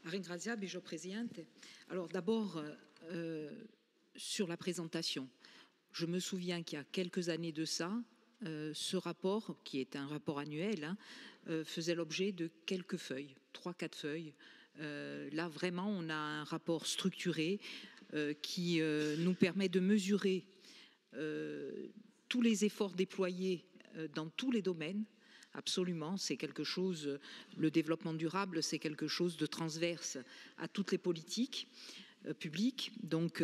Ringrazia, Bijo Presidente. Alors d'abord, sur la présentation, je me souviens qu'il y a quelques années de ça, ce rapport, qui est un rapport annuel, faisait l'objet de quelques feuilles, 3-4 feuilles. Là, vraiment, on a un rapport structuré qui nous permet de mesurer tous les efforts déployés dans tous les domaines. Absolument, c'est quelque chose, le développement durable, c'est quelque chose de transverse à toutes les politiques publiques. Donc,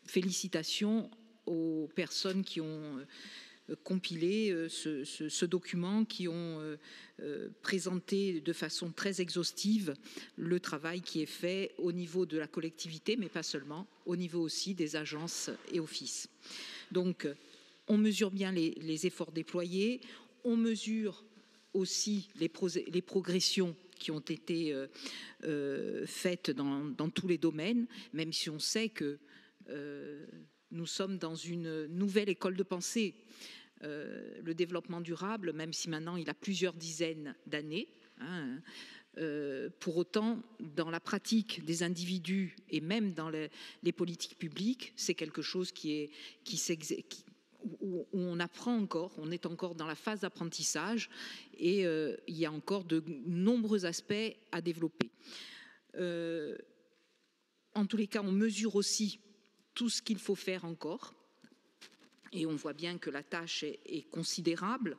félicitations aux personnes qui ont compilé ce document, qui ont présenté de façon très exhaustive le travail qui est fait au niveau de la collectivité, mais pas seulement, au niveau aussi des agences et offices. Donc, on mesure bien les efforts déployés, on mesure aussi les progressions qui ont été faites dans tous les domaines, même si on sait que nous sommes dans une nouvelle école de pensée. Le développement durable, même si maintenant il a plusieurs dizaines d'années, pour autant, dans la pratique des individus et même dans les politiques publiques, c'est quelque chose où on apprend encore, on est encore dans la phase d'apprentissage et il y a encore de nombreux aspects à développer. En tous les cas, on mesure aussi tout ce qu'il faut faire encore et on voit bien que la tâche est considérable.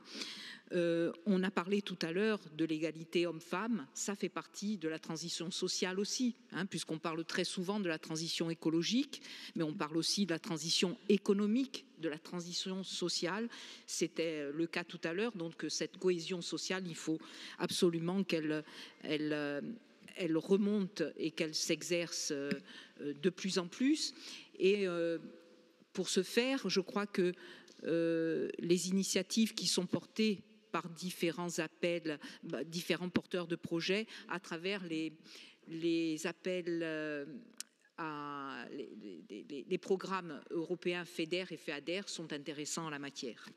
On a parlé tout à l'heure de l'égalité homme-femme, ça fait partie de la transition sociale aussi, puisqu'on parle très souvent de la transition écologique, mais on parle aussi de la transition économique, de la transition sociale. C'était le cas tout à l'heure, donc cette cohésion sociale, il faut absolument qu'elle remonte et qu'elle s'exerce de plus en plus. Et pour ce faire, je crois que les initiatives qui sont portées par différents appels, différents porteurs de projets, à travers les appels les programmes européens FEDER et FEADER sont intéressants en la matière.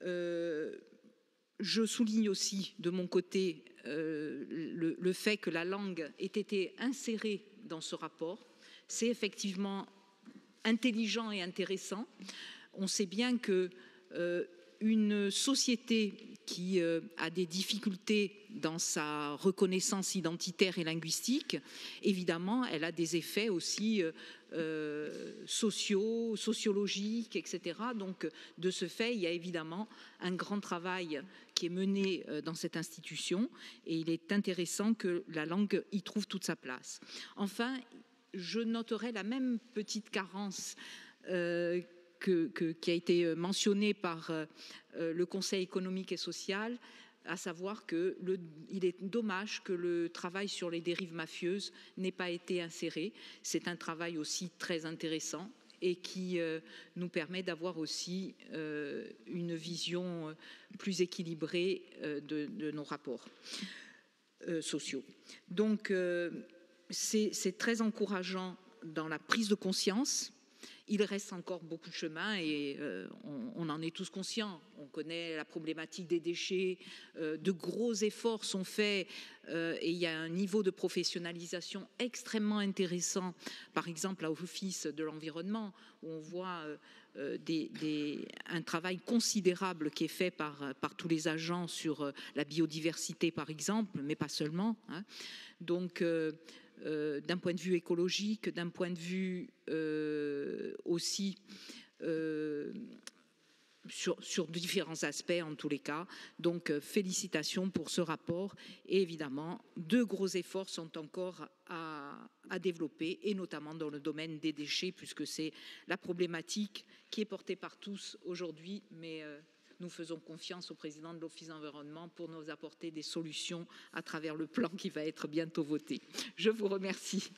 Je souligne aussi de mon côté le fait que la langue ait été insérée dans ce rapport. C'est effectivement intelligent et intéressant. On sait bien que une société qui a des difficultés dans sa reconnaissance identitaire et linguistique, évidemment, elle a des effets aussi sociologiques, etc. Donc, de ce fait, il y a évidemment un grand travail qui est mené dans cette institution et il est intéressant que la langue y trouve toute sa place. Enfin, je noterai la même petite carence qui a été mentionné par le Conseil économique et social, à savoir qu'il est dommage que le travail sur les dérives mafieuses n'ait pas été inséré. C'est un travail aussi très intéressant et qui nous permet d'avoir aussi une vision plus équilibrée de nos rapports sociaux. Donc, c'est très encourageant dans la prise de conscience. Il reste encore beaucoup de chemin et on en est tous conscients. On connaît la problématique des déchets. De gros efforts sont faits et il y a un niveau de professionnalisation extrêmement intéressant. Par exemple, à l'Office de l'environnement, où on voit un travail considérable qui est fait par tous les agents sur la biodiversité, par exemple, mais pas seulement. Donc, d'un point de vue écologique, d'un point de vue aussi sur différents aspects en tous les cas. Donc félicitations pour ce rapport et évidemment de gros efforts sont encore à développer et notamment dans le domaine des déchets puisque c'est la problématique qui est portée par tous aujourd'hui, mais nous faisons confiance au président de l'Office d'environnement pour nous apporter des solutions à travers le plan qui va être bientôt voté. Je vous remercie.